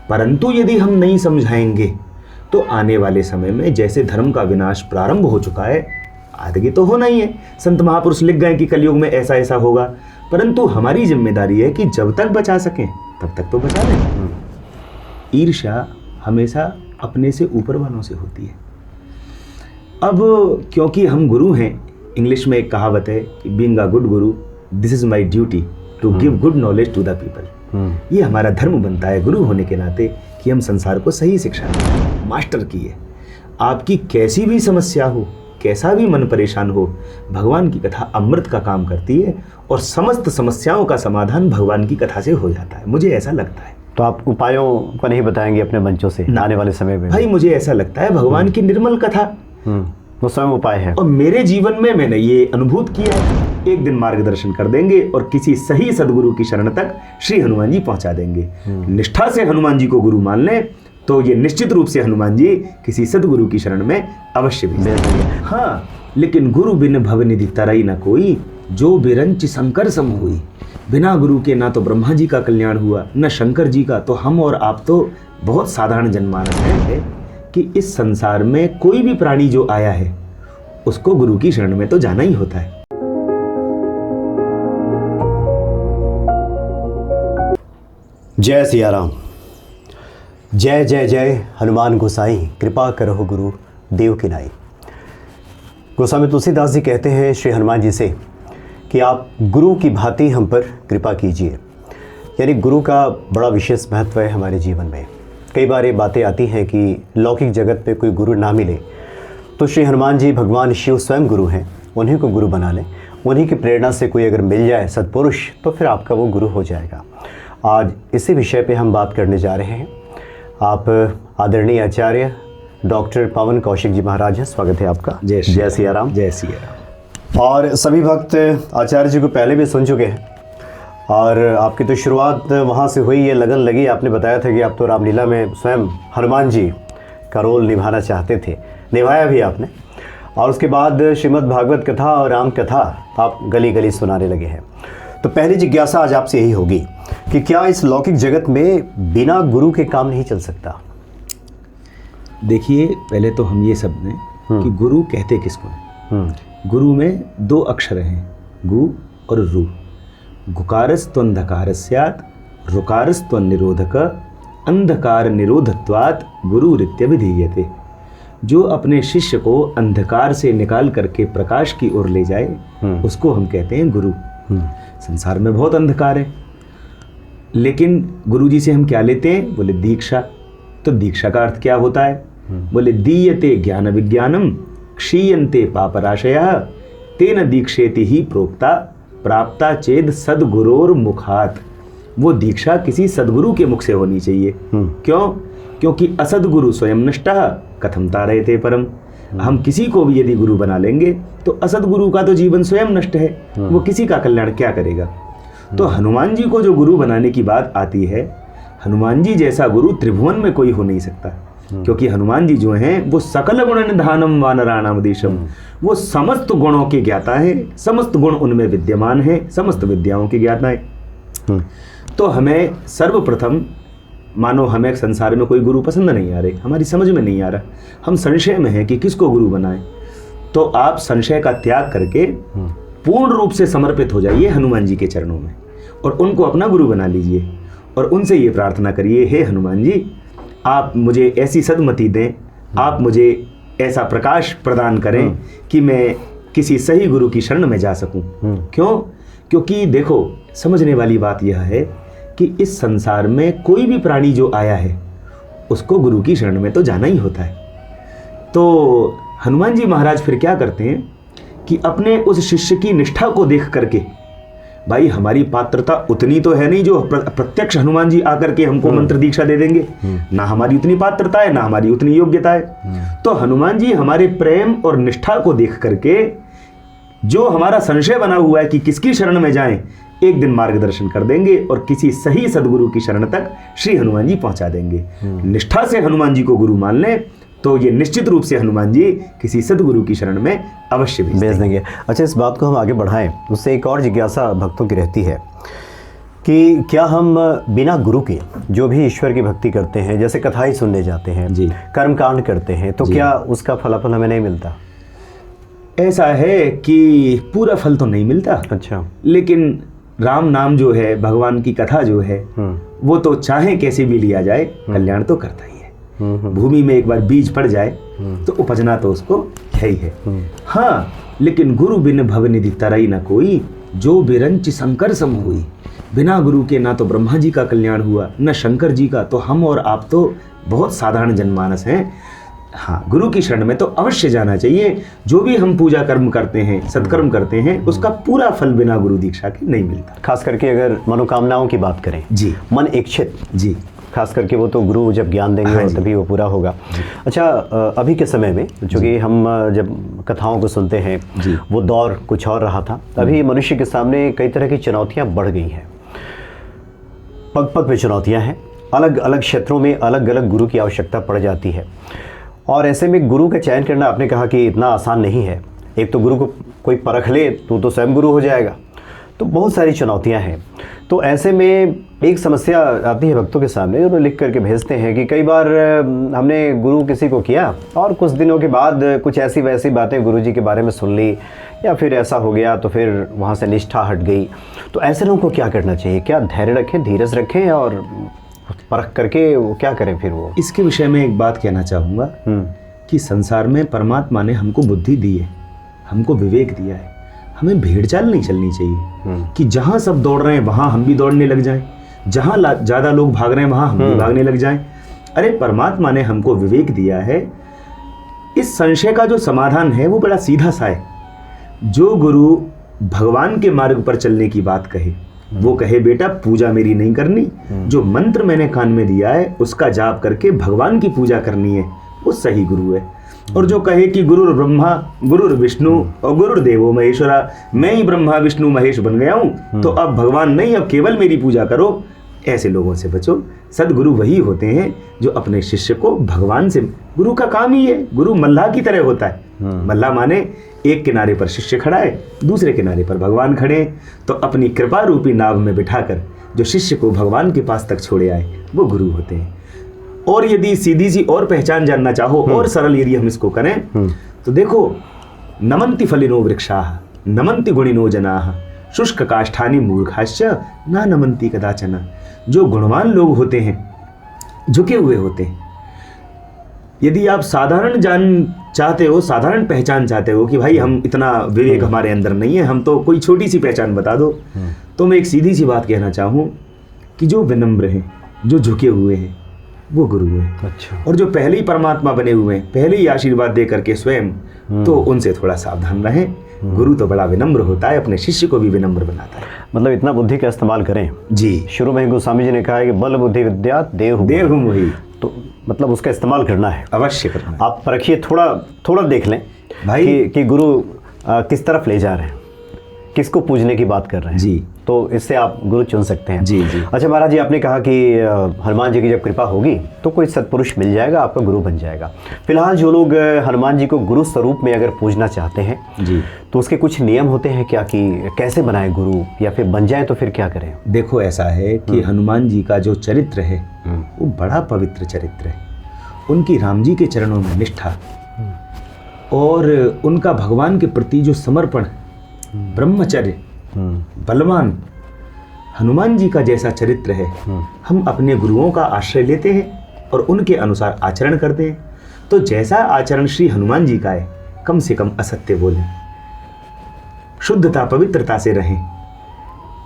परंतु यदि हम नहीं समझाएंगे तो आने वाले समय में जैसे धर्म का विनाश प्रारंभ हो चुका है, आगे तो होना ही है। संत महापुरुष लिख गए कि कलयुग में ऐसा ऐसा होगा, परंतु हमारी जिम्मेदारी है कि जब तक बचा सकें तब तक तो बचा लें। ईर्ष्या हमेशा अपने से ऊपर वालों से होती है। अब क्योंकि हम गुरु हैं, इंग्लिश में एक कहावत है कि being a good guru, this is my duty to give good knowledge to the people. ये हमारा धर्म बनता है गुरु होने के नाते कि हम संसार को सही शिक्षा दें। मास्टर की है, आपकी कैसी भी समस्या हो, कैसा भी मन परेशान हो, भगवान की कथा अमृत का काम करती है और समस्त समस्याओं का समाधान भगवान की कथा से हो जाता है, मुझे ऐसा लगता है। तो आप उपायों को नहीं बताएंगे अपने मंचों से आने वाले समय में? भाई मुझे ऐसा लगता है भगवान की निर्मल कथा वो स्वयं उपाय है, और मेरे जीवन में मैंने ये अनुभूत किया है। एक दिन मार्गदर्शन कर देंगे और किसी सही सदगुरु की शरण तक श्री हनुमान जी पहुंचा देंगे। निष्ठा से हनुमान जी को गुरु मान लें तो ये निश्चित रूप से हनुमान जी किसी सदगुरु की शरण में अवश्य भी देंगे। हाँ, लेकिन गुरु बिन भवनिधि तरई न कोई, जो बिरंच शंकर सम हुई। बिना गुरु के ना तो ब्रह्मा जी का कल्याण हुआ न शंकर जी का। तो हम और आप तो बहुत साधारण जनमानस हैं कि इस संसार में कोई भी प्राणी जो आया है उसको गुरु की शरण में तो जाना ही होता है। जय सिया राम। जय जय जय हनुमान गोसाई, कृपा करहु गुरु देव की नाई। गोस्वामी तुलसीदास जी कहते हैं श्री हनुमान जी से कि आप गुरु की भांति हम पर कृपा कीजिए। यानी गुरु का बड़ा विशेष महत्व है हमारे जीवन में। कई बार ये बातें आती हैं कि लौकिक जगत पे कोई गुरु ना मिले तो श्री हनुमान जी भगवान शिव स्वयं गुरु हैं, उन्हीं को गुरु बना लें। उन्हीं की प्रेरणा से कोई अगर मिल जाए सत्पुरुष तो फिर आपका वो गुरु हो जाएगा। आज इसी विषय पे हम बात करने जा रहे हैं। आप आदरणीय आचार्य डॉक्टर पवन कौशिक जी महाराज हैं, स्वागत है आपका। जय सिया राम। जय सिया राम। और सभी भक्त आचार्य जी को पहले भी सुन चुके हैं और आपकी तो शुरुआत वहाँ से हुई, ये लगन लगी। आपने बताया था कि आप तो रामलीला में स्वयं हनुमान जी का रोल निभाना चाहते थे, निभाया भी आपने। और उसके बाद श्रीमद् भागवत कथा और राम कथा आप गली गली सुनाने लगे हैं। तो पहली जिज्ञासा आज आपसे यही होगी कि क्या इस लौकिक जगत में बिना गुरु के काम नहीं चल सकता? देखिए, पहले तो हम ये सब ने कि गुरु कहते किसको हैं। गुरु में दो अक्षर हैं, गु और रु। गुकारस्त्वंधकार स्यात्, रुकारस्त्वनिरोधक, अंधकार निरोधत्वात् गुरुरित्यभिधीयते। जो अपने शिष्य को अंधकार से निकाल करके प्रकाश की ओर ले जाए उसको हम कहते हैं गुरु। संसार में बहुत अंधकार है, लेकिन गुरु जी से हम क्या लेते हैं? बोले दीक्षा। तो दीक्षा का अर्थ क्या होता है? बोले दीयते ज्ञान विज्ञानम क्षीयन्ते पापराशयः तेन दीक्षेति ही प्रोक्ता प्राप्ता चेद सद्गुरोर मुखात। वो दीक्षा किसी सद्गुरु के मुख से होनी चाहिए। क्यों? क्योंकि असद्गुरु स्वयं नष्टः कथम तारयते परम। हम किसी को भी यदि गुरु बना लेंगे तो असद्गुरु का तो जीवन स्वयं नष्ट है, वो किसी का कल्याण क्या करेगा। तो हनुमान जी को जो गुरु बनाने की बात आती है, हनुमान जी जैसा गुरु त्रिभुवन में कोई हो नहीं सकता। क्योंकि हनुमान जी जो हैं वो सकल गुण निधानम वानराणाम देशम, वो समस्त गुणों के ज्ञाता है, समस्त गुण उनमें विद्यमान है, समस्त विद्याओं के ज्ञाता है। तो हमें सर्वप्रथम, मानो हमें संसार में कोई गुरु पसंद नहीं आ रहे, हमारी समझ में नहीं आ रहा, हम संशय में हैं कि किसको गुरु बनाएं, तो आप संशय का त्याग करके पूर्ण रूप से समर्पित हो जाइए हनुमान जी के चरणों में और उनको अपना गुरु बना लीजिए और उनसे ये प्रार्थना करिए, हे हनुमान जी आप मुझे ऐसी सद्मति दें, आप मुझे ऐसा प्रकाश प्रदान करें कि मैं किसी सही गुरु की शरण में जा सकूं। क्यों? क्योंकि देखो, समझने वाली बात यह है कि इस संसार में कोई भी प्राणी जो आया है उसको गुरु की शरण में तो जाना ही होता है। तो हनुमान जी महाराज फिर क्या करते हैं कि अपने उस शिष्य की निष्ठा को देख करके, भाई हमारी पात्रता उतनी तो है नहीं जो प्रत्यक्ष हनुमान जी आकर के हमको मंत्र दीक्षा दे देंगे, ना हमारी उतनी पात्रता है, ना हमारी उतनी योग्यता है। तो हनुमान जी हमारे प्रेम और निष्ठा को देख करके जो हमारा संशय बना हुआ है कि किसकी शरण में जाएं, एक दिन मार्गदर्शन कर देंगे और किसी सही सदगुरु की शरण तक श्री हनुमान जी पहुंचा देंगे। निष्ठा से हनुमान जी को गुरु मान लें तो ये निश्चित रूप से हनुमान जी किसी सदगुरु की शरण में अवश्य भेज देंगे। अच्छा, इस बात को हम आगे बढ़ाएं, उससे एक और जिज्ञासा भक्तों की रहती है। कि क्या हम बिना गुरु के जो भी ईश्वर की भक्ति करते हैं, जैसे कथाएं सुनने जाते हैं जी, कर्मकांड करते हैं, तो क्या उसका फलाफल हमें नहीं मिलता? ऐसा है कि पूरा फल तो नहीं मिलता। अच्छा। लेकिन राम नाम जो है, भगवान की कथा जो है, वो तो चाहे कैसे भी लिया जाए कल्याण तो करता ही है। भूमि में एक बार बीज पड़ जाए तो उपजना तो उसको है ही है। हाँ, लेकिन गुरु बिन भवनिधि तरई न कोई, जो बिरंच शंकर सम हुई। बिना गुरु के ना तो ब्रह्मा जी का कल्याण हुआ, न शंकर जी का। तो हम और आप तो बहुत साधारण जनमानस हैं। हाँ, गुरु की शरण में तो अवश्य जाना चाहिए। जो भी हम पूजा कर्म करते हैं, सत्कर्म करते हैं, उसका पूरा फल बिना गुरु दीक्षा के नहीं मिलता। खास करके अगर मनोकामनाओं की बात करें, जी, मन इच्छित, जी, खास करके वो तो गुरु जब ज्ञान देंगे और तभी वो पूरा होगा। अच्छा, अभी के समय में चूँकि हम जब कथाओं को सुनते हैं, वो दौर कुछ और रहा था। अभी मनुष्य के सामने कई तरह की चुनौतियाँ बढ़ गई हैं, पग पग पे चुनौतियाँ हैं। अलग अलग क्षेत्रों में अलग अलग गुरु की आवश्यकता पड़ जाती है, और ऐसे में गुरु का चयन करना आपने कहा कि इतना आसान नहीं है। एक तो गुरु को कोई परख ले तो स्वयं गुरु हो जाएगा, तो बहुत सारी चुनौतियां हैं। तो ऐसे में एक समस्या आती है भक्तों के सामने, जो लिख करके भेजते हैं कि कई बार हमने गुरु किसी को किया और कुछ दिनों के बाद कुछ ऐसी वैसी बातें गुरु जी के बारे में सुन ली, या फिर ऐसा हो गया तो फिर वहाँ से निष्ठा हट गई। तो ऐसे लोगों को क्या करना चाहिए? क्या धैर्य रखें, धीरज रखें और परख करके वो क्या करें फिर? वो इसके विषय में एक बात कहना चाहूँगा कि संसार में परमात्मा ने हमको बुद्धि दी है, हमको विवेक दिया है। हमें भेड़ चाल नहीं चलनी चाहिए कि जहाँ सब दौड़ रहे हैं वहाँ हम भी दौड़ने लग जाएं, जहाँ ज़्यादा लोग भाग रहे हैं वहाँ हम भी भागने लग जाएं। अरे, परमात्मा ने हमको विवेक दिया है। इस संशय का जो समाधान है वो बड़ा सीधा सा है। जो गुरु भगवान के मार्ग पर चलने की बात कहे, वो कहे बेटा पूजा मेरी नहीं करनी, जो मंत्र मैंने कान में दिया है उसका जाप करके भगवान की पूजा करनी है, वो सही गुरु है। और जो कहे कि गुरुर ब्रह्मा गुरुर विष्णु और गुरुर देवो महेश्वरा, मैं ही ब्रह्मा विष्णु महेश बन गया हूँ, तो अब भगवान नहीं, अब केवल मेरी पूजा करो, ऐसे लोगों से बचो। सदगुरु वही होते हैं जो अपने शिष्य को भगवान से, गुरु का काम ही है, गुरु मल्लाह की तरह होता है। मल्लाह माने एक किनारे पर शिष्य खड़ा है, दूसरे किनारे पर भगवान खड़े हैं, तो अपनी कृपा रूपी नाव में बिठाकर जो शिष्य को भगवान के पास तक छोड़े आए वो गुरु होते हैं। और यदि सीधी सी और पहचान जानना चाहो और सरल यदि हम इसको करें तो देखो, नमन्ति फलिनो वृक्षाः नमन्ति गुणिनो जनाः शुष्क काष्ठानि मूर्खाश्च न नमन्ति कदाचन। जो गुणवान लोग होते हैं, झुके हुए होते हैं। यदि आप साधारण जान चाहते हो, साधारण पहचान चाहते हो कि भाई हम इतना विवेक हमारे अंदर नहीं है, हम तो कोई छोटी सी पहचान बता दो, तो मैं एक सीधी सी बात कहना चाहूँ कि जो विनम्र हैं, जो झुके हुए हैं, वो गुरु है। अच्छा। और जो पहले ही परमात्मा बने हुए हैं, पहले ही आशीर्वाद दे करके स्वयं, तो उनसे थोड़ा सावधान रहें। गुरु तो बड़ा विनम्र होता है, अपने शिष्य को भी विनम्र बनाता है। मतलब इतना बुद्धि का इस्तेमाल करें। जी, शुरू में गोस्वामी जी ने कहा है कि बल बुद्धि विद्या देव वही, तो मतलब उसका इस्तेमाल करना है, अवश्य करना है। आप परखिए, थोड़ा देख लें भाई कि गुरु किस तरफ ले जा रहे हैं, किसको पूजने की बात कर रहे हैं। जी, तो इससे आप गुरु चुन सकते हैं। जी जी। अच्छा महाराज जी, आपने कहा कि हनुमान जी की जब कृपा होगी तो कोई सत्पुरुष मिल जाएगा, आपका गुरु बन जाएगा। फिलहाल जो लोग हनुमान जी को गुरु स्वरूप में अगर पूजना चाहते हैं जी, तो उसके कुछ नियम होते हैं क्या, कि कैसे बनाए गुरु, या फिर बन जाए तो फिर क्या करें? देखो, ऐसा है कि हनुमान जी का जो चरित्र है वो बड़ा पवित्र चरित्र है। उनकी राम जी के चरणों में निष्ठा और उनका भगवान के प्रति जो समर्पण, ब्रह्मचर्य, बलवान हनुमान जी का जैसा चरित्र है, हम अपने गुरुओं का आश्रय लेते हैं और उनके अनुसार आचरण करते हैं, तो जैसा आचरण श्री हनुमान जी का है, कम से कम असत्य बोलें, शुद्धता पवित्रता से रहें,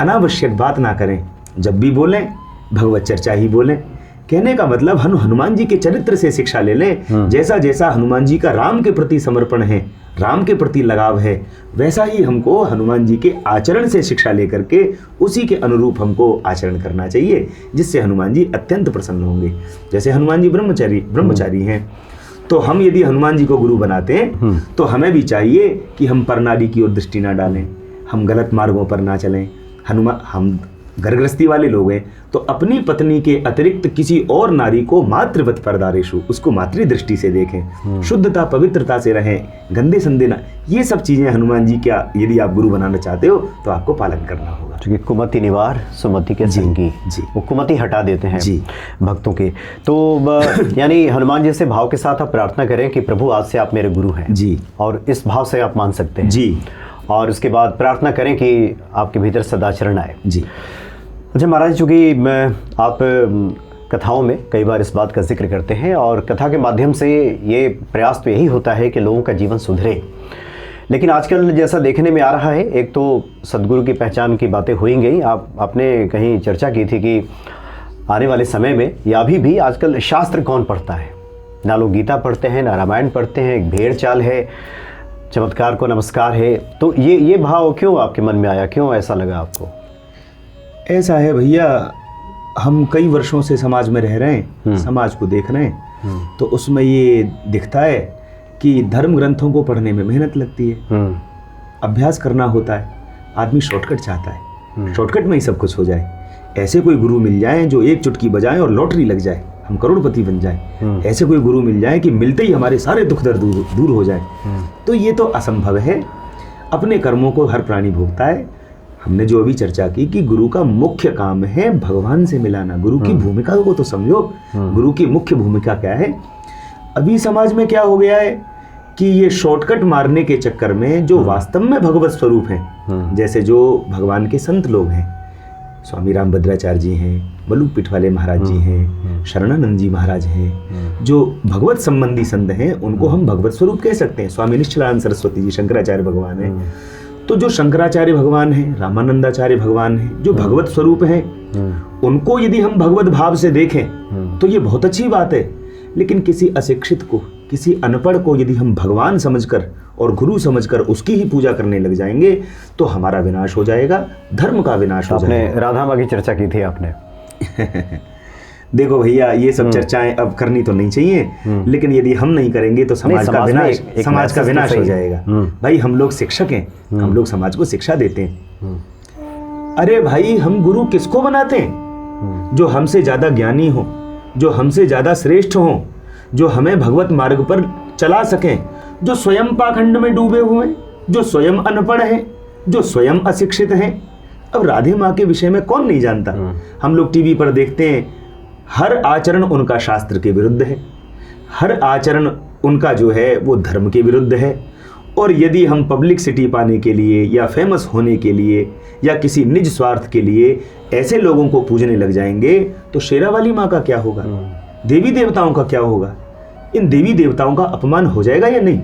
अनावश्यक बात ना करें, जब भी बोलें भगवत चर्चा ही बोलें। कहने का मतलब हम हनुमान जी के चरित्र से शिक्षा ले लें। जैसा जैसा हनुमान जी का राम के प्रति समर्पण है, राम के प्रति लगाव है, वैसा ही हमको हनुमान जी के आचरण से शिक्षा लेकर के उसी के अनुरूप हमको आचरण करना चाहिए, जिससे हनुमान जी अत्यंत प्रसन्न होंगे। जैसे हनुमान जी ब्रह्मचारी हैं, तो हम यदि हनुमान जी को गुरु बनाते हैं तो हमें भी चाहिए कि हम परनारी की ओर दृष्टि ना डालें, हम गलत मार्गों पर ना चलें। हम घर गृहस्थी वाले लोग हैं तो अपनी पत्नी के अतिरिक्त किसी और नारी को मातृवत परदारेशु, उसको मातृ दृष्टि से देखें, शुद्धता पवित्रता से रहें, गंदे संदे ना, ये सब चीजें हनुमान जी क्या यदि आप गुरु बनाना चाहते हो तो आपको पालन करना होगा। क्योंकि कुमति निवार सुमति के संगी, जी। वो कुमति हटा देते हैं जी। भक्तों के। तो यानी हनुमान जी से भाव के साथ आप प्रार्थना करें कि प्रभु आज से आप मेरे गुरु हैं जी, और इस भाव से आप मान सकते हैं जी, और उसके बाद प्रार्थना करें कि आपके भीतर सदाचरण आए। जी। अच्छा महाराज, चूँकि आप कथाओं में कई बार इस बात का जिक्र करते हैं और कथा के माध्यम से ये प्रयास तो यही होता है कि लोगों का जीवन सुधरे, लेकिन आजकल जैसा देखने में आ रहा है, एक तो सदगुरु की पहचान की बातें हुई गई, आपने कहीं चर्चा की थी कि आने वाले समय में या अभी भी आजकल शास्त्र कौन पढ़ता है, ना लोग गीता पढ़ते हैं ना रामायण पढ़ते हैं, एक भेड़ चाल है, चमत्कार को नमस्कार है। तो ये भाव क्यों आपके मन में आया, क्यों ऐसा लगा आपको? ऐसा है भैया, हम कई वर्षों से समाज में रह रहे हैं, समाज को देख रहे हैं, तो उसमें ये दिखता है कि धर्म ग्रंथों को पढ़ने में मेहनत लगती है, अभ्यास करना होता है, आदमी शॉर्टकट चाहता है, शॉर्टकट में ही सब कुछ हो जाए। ऐसे कोई गुरु मिल जाए जो एक चुटकी बजाए और लॉटरी लग जाए, हम करोड़पति बन जाए, ऐसे कोई गुरु मिल जाए कि मिलते ही हमारे सारे दुख दर्द दूर हो जाए, तो ये तो असंभव है। अपने कर्मों को हर प्राणी भोगता है। हमने जो अभी चर्चा की कि गुरु का मुख्य काम है भगवान से मिलाना, गुरु की भूमिका को तो समझो, गुरु की मुख्य भूमिका क्या है। अभी समाज में क्या हो गया है कि ये शॉर्टकट मारने के चक्कर में जो वास्तव में भगवत स्वरूप हैं, जैसे जो भगवान के संत लोग हैं, स्वामी रामभद्राचार्य जी हैं, मलुक पिठवाले महाराज जी हैं, शरणानंद जी महाराज हैं, जो भगवत संबंधी संत हैं, उनको हम भगवत स्वरूप कह सकते हैं। स्वामी निश्चलानंद सरस्वती जी शंकराचार्य भगवान हैं, तो जो शंकराचार्य भगवान हैं, रामानंदाचार्य भगवान हैं, जो भगवत स्वरूप हैं, उनको यदि हम भगवत भाव से देखें तो ये बहुत अच्छी बात है। लेकिन किसी अशिक्षित को, किसी अनपढ़ को यदि हम भगवान समझकर और गुरु समझकर उसकी ही पूजा करने लग जाएंगे तो हमारा विनाश हो जाएगा, धर्म का विनाश हो जाएगा। आपने राधा माँ की चर्चा की थी आपने। देखो भैया, ये सब चर्चाएं अब करनी तो नहीं चाहिए, लेकिन यदि हम नहीं करेंगे तो समाज का विनाश हो जाएगा। भाई हम लोग शिक्षक हैं, हम लोग समाज को शिक्षा देते हैं। अरे भाई, हम गुरु किसको बनाते हैं? जो हमसे ज्यादा ज्ञानी हो, जो हमसे ज्यादा श्रेष्ठ हो, जो हमें भगवत मार्ग पर चला सकें, जो स्वयं पाखंड में डूबे हुए हैं, जो स्वयं अनपढ़ हैं, जो स्वयं अशिक्षित हैं। अब राधे माँ के विषय में कौन नहीं जानता? हम लोग टीवी पर देखते हैं, हर आचरण उनका शास्त्र के विरुद्ध है, हर आचरण उनका जो है वो धर्म के विरुद्ध है। और यदि हम पब्लिसिटी पाने के लिए या फेमस होने के लिए या किसी निज स्वार्थ के लिए ऐसे लोगों को पूजने लग जाएंगे तो शेरावाली माँ का क्या होगा, देवी देवताओं का क्या होगा? इन देवी देवताओं का अपमान हो जाएगा या नहीं?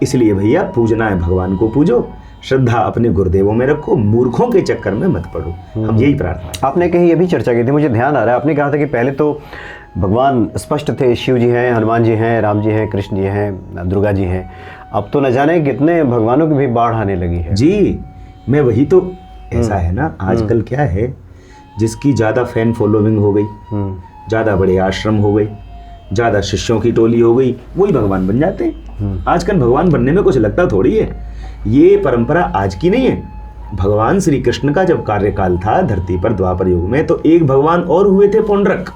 इसलिए भैया, पूजना है भगवान को पूजो, श्रद्धा अपने गुरुदेवों में रखो, मूर्खों के चक्कर में मत पड़ो। हम यही प्रार्थना। आपने कहीं ये भी चर्चा की थी, मुझे ध्यान आ रहा है, आपने कहा था कि पहले तो भगवान स्पष्ट थे, शिव जी हैं, हनुमान जी हैं, राम जी हैं, कृष्ण जी हैं, दुर्गा जी हैं। अब तो न जाने कितने भगवानों की भी बाढ़ आने लगी है। जी, मैं वही तो, ऐसा है ना, आजकल क्या है, जिसकी ज़्यादा फैन फॉलोइंग हो गई, ज़्यादा बड़े आश्रम हो गए, ज़्यादा शिष्यों की टोली हो गई, वही भगवान बन जाते हैं। आजकल भगवान बनने में कुछ लगता थोड़ी है। ये परंपरा आज की नहीं है। भगवान श्री कृष्ण का जब कार्यकाल था धरती पर द्वापर युग में, तो एक भगवान और हुए थे, पौंड्रक।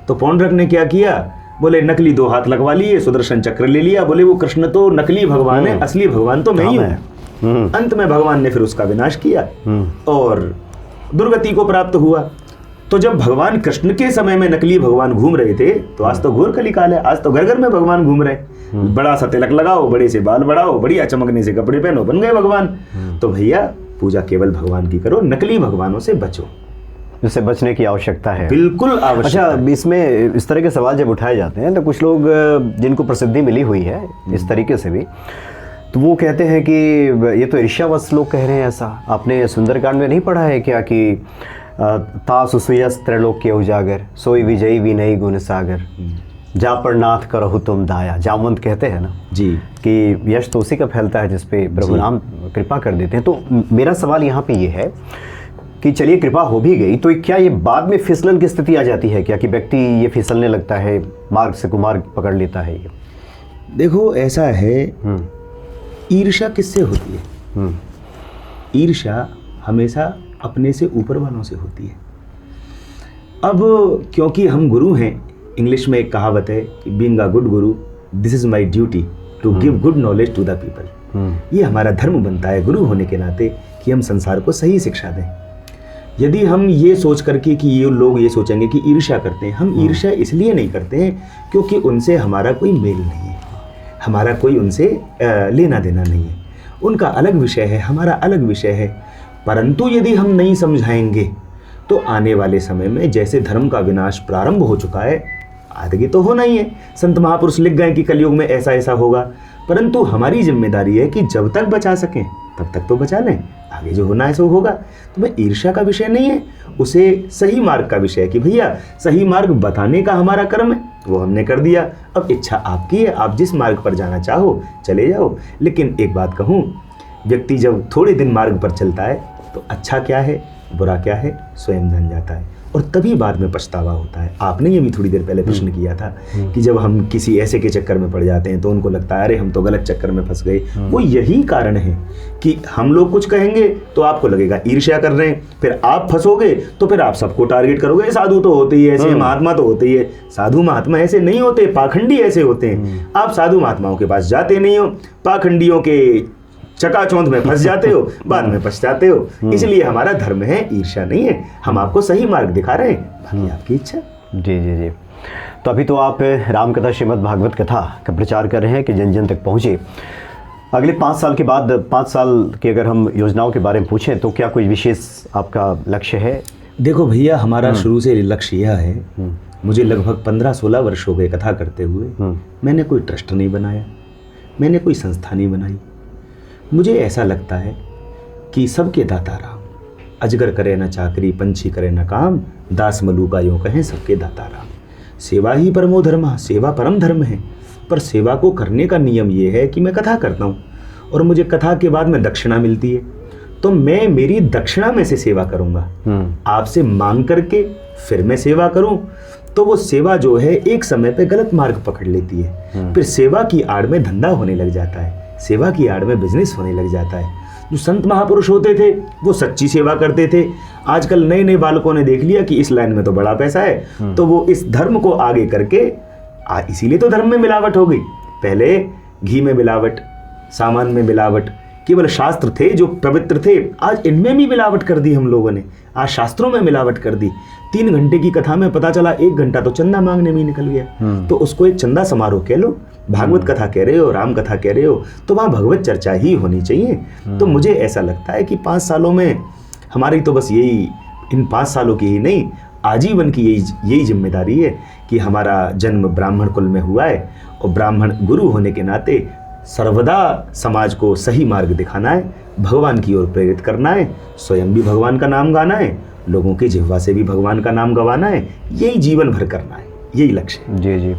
तो पौंड्रक ने क्या किया, बोले नकली 2 हाथ लगवा लिए, सुदर्शन चक्र ले लिया, बोले वो कृष्ण तो नकली भगवान है, असली भगवान तो मैं ही हूँ। अंत में भगवान ने फिर उसका विनाश किया और दुर्गति को प्राप्त हुआ। तो जब भगवान कृष्ण के समय में नकली भगवान घूम रहे थे, तो आज तो घोर कलिकाल है, आज तो घर घर में भगवान घूम रहे। बड़ा सा तिलक लगाओ, बड़े से बाल बढ़ाओ, बढ़िया चमकने से कपड़े पहनो, बन गए भगवान। तो भैया, पूजा केवल भगवान की करो, नकली भगवानों से बचो। इससे बचने की आवश्यकता है, बिल्कुल आवश्यक। अच्छा, इसमें इस तरह के सवाल जब उठाए जाते हैं तो कुछ लोग जिनको प्रसिद्धि मिली हुई है इस तरीके से भी, तो वो कहते हैं कि ये तो ईर्ष्यावश लोग कह रहे हैं। ऐसा आपने सुंदरकांड में नहीं पढ़ा है क्या कि तासु सुयस त्रैलोक्य उजागर, सोई विजयी विनयी गुण सागर, जा पर नाथ करहु तुम दाया। जामवंत कहते हैं ना जी कि यश तो उसी का फैलता है जिस पे प्रभु राम कृपा कर देते हैं। तो मेरा सवाल यहाँ पे ये है कि चलिए कृपा हो भी गई, तो क्या ये बाद में फिसलन की स्थिति आ जाती है क्या, कि व्यक्ति ये फिसलने लगता है, मार्ग से कुमार्ग पकड़ लेता है? ये देखो, ऐसा है, ईर्ष्या किससे होती है? ईर्ष्या हमेशा अपने से ऊपर वालों से होती है। अब क्योंकि हम गुरु हैं, इंग्लिश में एक कहावत है कि being a good guru this is my duty to give good knowledge to the people. ये हमारा धर्म बनता है गुरु होने के नाते कि हम संसार को सही शिक्षा दें। यदि हम ये सोच करके कि ये लोग ये सोचेंगे कि ईर्ष्या करते हैं, हम ईर्ष्या इसलिए नहीं करते हैं क्योंकि उनसे हमारा कोई मेल नहीं है, हमारा कोई उनसे लेना देना नहीं है। उनका अलग विषय है, हमारा अलग विषय है। परंतु यदि हम नहीं समझाएंगे तो आने वाले समय में जैसे धर्म का विनाश प्रारंभ हो चुका है, आगे तो होना ही है। संत महापुरुष लिख गए कि कलयुग में ऐसा ऐसा होगा, परंतु हमारी जिम्मेदारी है कि जब तक बचा सकें तब तक तो बचा लें, आगे जो होना है सो होगा। तो मैं ईर्ष्या का विषय नहीं है, उसे सही मार्ग का विषय है कि भैया सही मार्ग बताने का हमारा कर्म है, वो हमने कर दिया। अब इच्छा आपकी है, आप जिस मार्ग पर जाना चाहो चले जाओ। लेकिन एक बात कहूँ, व्यक्ति जब थोड़े दिन मार्ग पर चलता है तो अच्छा क्या है बुरा क्या है स्वयं जान जाता है, और तभी बाद में पछतावा होता है। आपने ये भी थोड़ी देर पहले प्रश्न किया था कि जब हम किसी ऐसे के चक्कर में पड़ जाते हैं तो उनको लगता है अरे हम तो गलत चक्कर में फंस गए। वो यही कारण है कि हम लोग कुछ कहेंगे तो आपको लगेगा ईर्ष्या कर रहे हैं, फिर आप फंसोगे तो फिर आप सबको टारगेट करोगे, साधु तो होते ही ऐसे, महात्मा तो होते ही है। साधु महात्मा ऐसे नहीं होते, पाखंडी ऐसे होते हैं। आप साधु महात्माओं के पास जाते नहीं हो, पाखंडियों के चकाचौंध में फंस जाते हो, बाद में पछताते हो। इसलिए हमारा धर्म है, ईर्ष्या नहीं है। हम आपको सही मार्ग दिखा रहे हैं, बाकी आपकी इच्छा। जी जी जी। तो अभी तो आप रामकथा श्रीमद् भागवत कथा का प्रचार कर रहे हैं कि जन जन तक पहुँचे। अगले 5 साल के बाद, 5 साल की अगर हम योजनाओं के बारे में पूछें तो क्या कोई विशेष आपका लक्ष्य है? देखो भैया, हमारा शुरू से लक्ष्य यह है, मुझे लगभग 15-16 वर्ष हो गए कथा करते हुए। मैंने कोई ट्रस्ट नहीं बनाया, मैंने कोई संस्था नहीं बनाई। मुझे ऐसा लगता है कि सबके दाता राम, अजगर करे न चाकरी, पंछी करे न काम, दास मलूका यूं कहें सबके दाता राम। सेवा ही परमो धर्म, सेवा परम धर्म है। पर सेवा को करने का नियम ये है कि मैं कथा करता हूँ और मुझे कथा के बाद में दक्षिणा मिलती है, तो मैं मेरी दक्षिणा में से सेवा करूँगा। आपसे मांग करके फिर मैं सेवा करूँ तो वो सेवा जो है एक समय पे गलत मार्ग पकड़ लेती है। फिर सेवा की आड़ में धंधा होने लग जाता है, सेवा की आड़ में बिजनेस होने लग जाता है। जो संत महापुरुष होते थे वो सच्ची सेवा करते थे। आजकल नए नए बालकों ने देख लिया कि इस लाइन में तो बड़ा पैसा है, तो वो इस धर्म को आगे करके इसीलिए तो धर्म में मिलावट हो गई। पहले घी में मिलावट, सामान में मिलावट, केवल शास्त्र थे जो पवित्र थे, आज इनमें भी मिलावट कर दी हम लोगों ने। आज शास्त्रों में मिलावट कर दी। 3 घंटे की कथा में पता चला 1 घंटा तो चंदा मांगने में निकल गया। तो उसको एक चंदा समारोह कह लो। भागवत कथा कह रहे हो, राम कथा कह रहे हो, तो वहाँ भगवत चर्चा ही होनी चाहिए। तो मुझे ऐसा लगता है कि 5 सालों में हमारी तो बस यही, इन 5 सालों की ही नहीं, आजीवन की यही जिम्मेदारी है कि हमारा जन्म ब्राह्मण कुल में हुआ है और ब्राह्मण गुरु होने के नाते सर्वदा समाज को सही मार्ग दिखाना है, भगवान की ओर प्रेरित करना है, स्वयं भी भगवान का नाम गाना है, लोगों की जिह्वा से भी भगवान का नाम गवाना है। यही जीवन भर करना है, यही लक्ष्य है। जी जी।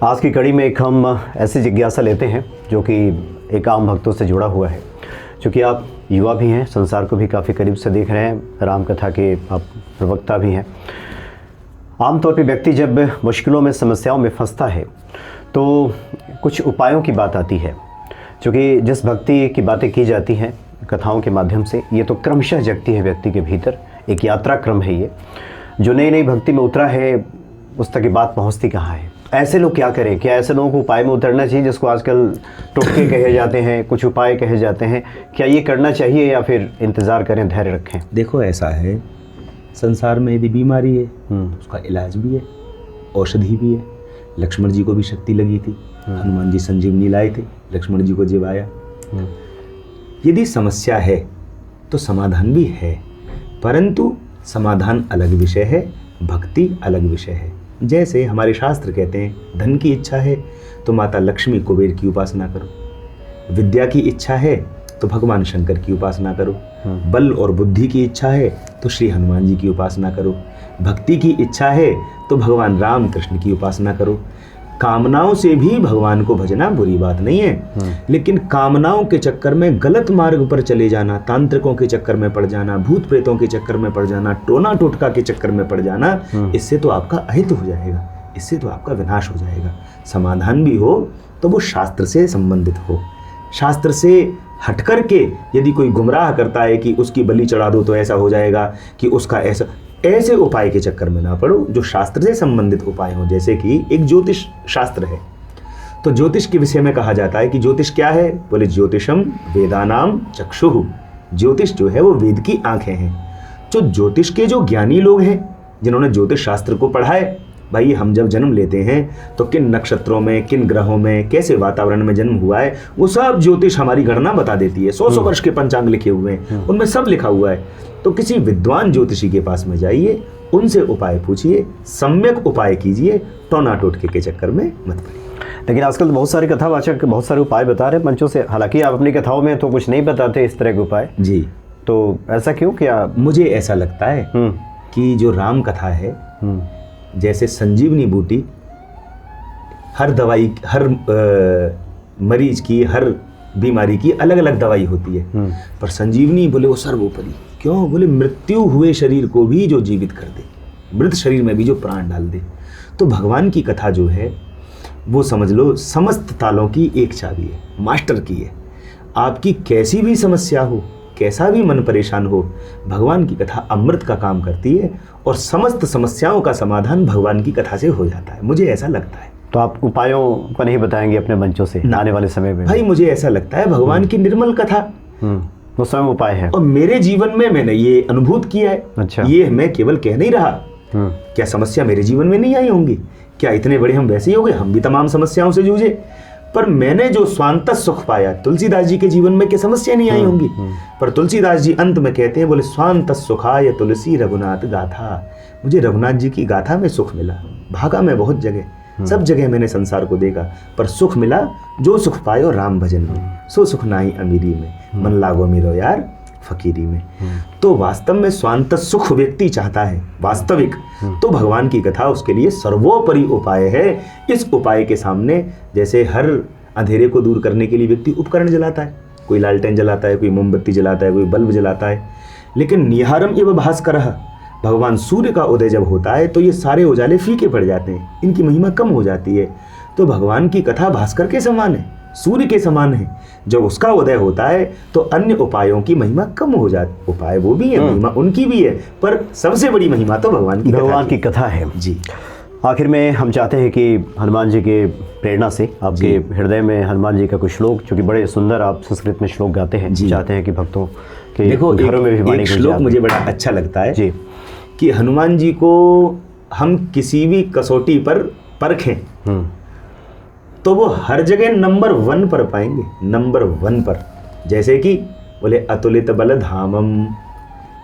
आज की कड़ी में एक हम ऐसी जिज्ञासा लेते हैं जो कि एक आम भक्तों से जुड़ा हुआ है। चूँकि आप युवा भी हैं, संसार को भी काफ़ी करीब से देख रहे हैं, रामकथा के आप प्रवक्ता भी हैं। आमतौर पे व्यक्ति जब मुश्किलों में, समस्याओं में फंसता है तो कुछ उपायों की बात आती है। क्योंकि जिस भक्ति की बातें की जाती हैं कथाओं के माध्यम से, ये तो क्रमशः जगती है व्यक्ति के भीतर, एक यात्रा क्रम है ये। जो नई नई भक्ति में उतरा है उस तक की बात पहुंचती कहाँ है? ऐसे लोग क्या करें? क्या ऐसे लोगों को उपाय में उतरना चाहिए जिसको आजकल टोटके कहे जाते हैं, कुछ उपाय कहे जाते हैं? क्या ये करना चाहिए या फिर इंतज़ार करें, धैर्य रखें? देखो ऐसा है, संसार में यदि बीमारी है उसका इलाज भी है, औषधि भी है। लक्ष्मण जी को भी शक्ति लगी थी, हनुमान जी संजीवनी लाए थे, लक्ष्मण जी को जिवाया। यदि समस्या है तो समाधान भी है, परंतु समाधान अलग विषय है, भक्ति अलग विषय है। जैसे हमारे शास्त्र कहते हैं, धन की इच्छा है तो माता लक्ष्मी कुबेर की उपासना करो, विद्या की इच्छा है तो भगवान शंकर की उपासना करो, बल और बुद्धि की इच्छा है तो श्री हनुमान जी की उपासना करो, भक्ति की इच्छा है तो भगवान राम कृष्ण की उपासना करो। कामनाओं से भी भगवान को भजना बुरी बात नहीं है, लेकिन कामनाओं के चक्कर में गलत मार्ग पर चले जाना, तांत्रिकों के चक्कर में पड़ जाना, भूत प्रेतों के चक्कर में पड़ जाना, टोना टोटका के चक्कर में पड़ जाना, इससे तो आपका अहित हो जाएगा, इससे तो आपका विनाश हो जाएगा। समाधान भी हो तो वो शास्त्र से संबंधित हो, शास्त्र से हट कर के यदि कोई गुमराह करता है कि उसकी बलि चढ़ा दो तो ऐसा हो जाएगा, कि उसका ऐसा, ऐसे उपाय के चक्कर में ना पड़ो जो शास्त्र से संबंधित उपाय हो। जैसे कि एक ज्योतिष शास्त्र है, तो ज्योतिष के विषय में कहा जाता है कि ज्योतिष क्या है, बोले ज्योतिषम वेदानाम चक्षुः, ज्योतिष जो है वो वेद की आंखें हैं। जो ज्योतिष के जो ज्ञानी लोग हैं जिन्होंने ज्योतिष शास्त्र को पढ़ा है, भाई हम जब जन्म लेते हैं तो किन नक्षत्रों में, किन ग्रहों में, कैसे वातावरण में जन्म हुआ है, वो सब ज्योतिष हमारी गणना बता देती है। 100 वर्ष के पंचांग लिखे हुए हैं, उनमें सब लिखा हुआ है। तो किसी विद्वान ज्योतिषी के पास में जाइए, उनसे उपाय पूछिए, सम्यक उपाय कीजिए, टोना टोटके के चक्कर में मत पड़िए। लेकिन आजकल तो बहुत सारे कथावाचक बहुत सारे उपाय बता रहे हैं मंचों से, हालांकि आप अपनी कथाओं में तो कुछ नहीं बताते इस तरह के उपाय जी। तो ऐसा क्यों? क्या मुझे ऐसा लगता है कि जो राम कथा है, जैसे संजीवनी बूटी हर दवाई, हर मरीज की, हर बीमारी की अलग अलग दवाई होती है, पर संजीवनी बोले वो सर्वोपरि। क्यों? बोले मृत्यु हुए शरीर को भी जो जीवित कर दे, मृत शरीर में भी जो प्राण डाल दे। तो भगवान की कथा जो है वो समझ लो समस्त तालों की एक चाबी है, मास्टर की है। आपकी कैसी भी समस्या हो, कैसा भी मन परेशान हो, भगवान की कथा अमृत का काम करती है और समस्त समस्याओं का समाधान भगवान की कथा से हो जाता है। मुझे ऐसा लगता है। तो आप उपायों को नहीं बताएंगे अपने मंचों से आने वाले समय में? भाई मुझे ऐसा लगता है भगवान की निर्मल कथा वो स्वयं उपाय है, और मेरे जीवन में मैंने ये अनुभूत किया है। अच्छा। ये मैं केवल कह नहीं रहा। क्या समस्या मेरे जीवन में नहीं आई होंगी? क्या इतने बड़े हम वैसे ही हो गए? हम भी तमाम समस्याओं से जूझे, पर मैंने जो स्वांत सुख पाया, तुलसीदास जी के जीवन में क्या समस्या नहीं आई होंगी? पर तुलसीदास जी अंत में कहते हैं, बोले स्वांत सुखाय तुलसी रघुनाथ गाथा। मुझे रघुनाथ जी की गाथा में सुख मिला। भागा मैं बहुत जगह, सब जगह मैंने संसार को देखा, पर सुख मिला जो सुख पायो राम भजन में, सो सुख नाई अमीरी में, मन लागो मेरो यार फकीरी में। तो वास्तव में स्वांत सुख व्यक्ति चाहता है वास्तविक, तो भगवान की कथा उसके लिए सर्वोपरि उपाय है। इस उपाय के सामने जैसे हर अंधेरे को दूर करने के लिए व्यक्ति उपकरण जलाता है, कोई लालटेन जलाता है, कोई मोमबत्ती जलाता है, कोई बल्ब जलाता है, लेकिन निहारम एवं भास्करः, भगवान सूर्य का उदय जब होता है तो ये सारे उजाले फीके पड़ जाते हैं, इनकी महिमा कम हो जाती है। तो भगवान की कथा भास्कर के समान है, सूर्य के समान है। जब उसका उदय होता है तो अन्य उपायों की महिमा कम हो जाती। उपाय वो भी है, महिमा उनकी भी है, पर सबसे बड़ी महिमा तो भगवान की कथा है जी। आखिर में हम चाहते हैं कि हनुमान जी के प्रेरणा से आपके हृदय में हनुमान जी का कुछ श्लोक, जो कि बड़े सुंदर आप संस्कृत में श्लोक गाते हैं, चाहते हैं कि भक्तों के घरों में भी वाणी एक श्लोक मुझे बड़ा अच्छा लगता है जी, कि हनुमान जी को हम किसी भी कसौटी पर परखें तो वो हर जगह नंबर 1 पर पाएंगे, नंबर 1 पर। जैसे कि बोले अतुलित बल धामम,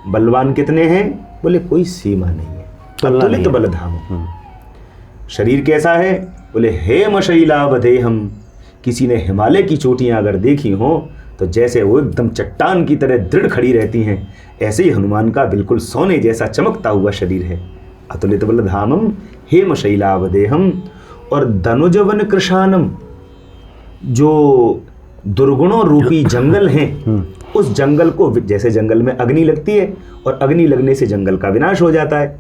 बलवान कितने हैं? बोले कोई सीमा नहीं है, अतुलित बल धामम। शरीर कैसा है? बोले हेम शैलावदेहम, किसी ने हिमालय की चोटियां अगर देखी हो तो जैसे वो एकदम चट्टान की तरह दृढ़ खड़ी रहती हैं, ऐसे ही हनुमान का बिल्कुल सोने जैसा चमकता हुआ शरीर है। अतुलित बल धामम हेम शैलावदेहम। और धनुजवन कृशानम, जो दुर्गुणों रूपी जंगल हैं, उस जंगल को, जैसे जंगल में अग्नि लगती है और अग्नि लगने से जंगल का विनाश हो जाता है,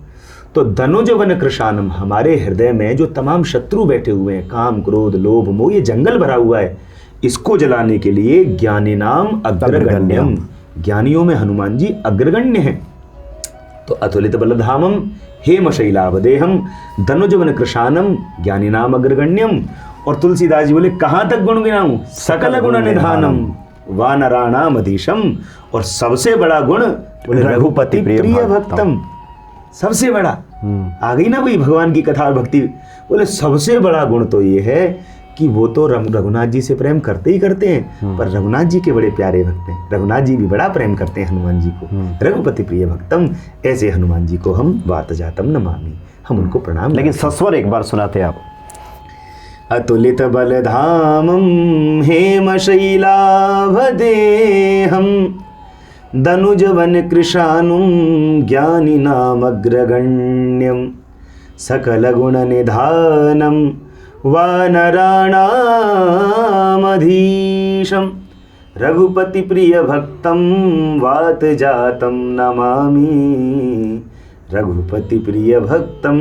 तो धनुजवन कृशानम, हमारे हृदय में जो तमाम शत्रु बैठे हुए हैं, काम क्रोध लोभ मोह, ये जंगल भरा हुआ है, इसको जलाने के लिए ज्ञानी नाम अग्रगण्यम, ज्ञानियों में हनुमान जी अग्रगण्य हैं। तो अतुलित बलधामम हेम शैलावदेहम धनुजवन कृशानम ज्ञानी नाम अग्रगण्यम। और तुलसीदास जी बोले कहाँ तक गुण गिनाऊं? सकल गुण निधानम वानराणाम अधीशम। और सबसे बड़ा गुण बोले रघुपति प्रिय भक्तम, सबसे बड़ा आ गई ना भाई भगवान की कथा और भक्ति। बोले सबसे बड़ा गुण तो ये है कि वो तो रघुनाथ जी से प्रेम करते ही करते हैं, पर रघुनाथ जी के बड़े प्यारे भक्त हैं, रघुनाथ जी भी बड़ा प्रेम करते हैं हनुमान जी को। रघुपति प्रिय भक्तम, ऐसे हनुमान जी को हम वात जातम नमामि, हम उनको प्रणाम। लेकिन सस्वर एक बार सुनाते आप। अतुलित बलधामम हेम शैलावदेहम धनुजवन कृशानुम ज्ञानी नामग्रगण्यम सकल गुण निधानम वानराणामधीशम रघुपति प्रिय भक्तम वात जातम नमामि, रघुपति प्रिय भक्तम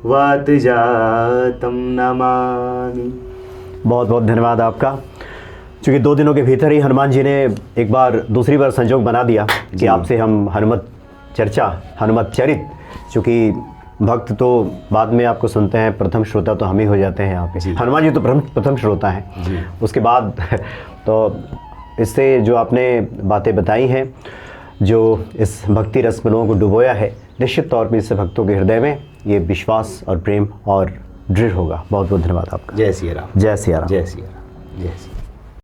वात जातम नमामि। बहुत बहुत धन्यवाद आपका। चूँकि 2 दिनों के भीतर ही हनुमान जी ने एक बार दूसरी बार संजोग बना दिया कि आपसे हम हनुमत चर्चा, हनुमत चरित, चूँकि भक्त तो बाद में आपको सुनते हैं, प्रथम श्रोता तो हम ही हो जाते हैं यहाँ पे। हनुमान जी तो प्रथम श्रोता हैं। उसके बाद तो इससे जो आपने बातें बताई हैं, जो इस भक्ति रस में लोगों को डुबोया है, निश्चित तौर पे इससे भक्तों के हृदय में ये विश्वास और प्रेम और दृढ़ होगा। बहुत बहुत धन्यवाद आपका। जय सिया राम। जय सिया राम। जय सिया राम। जय सिया।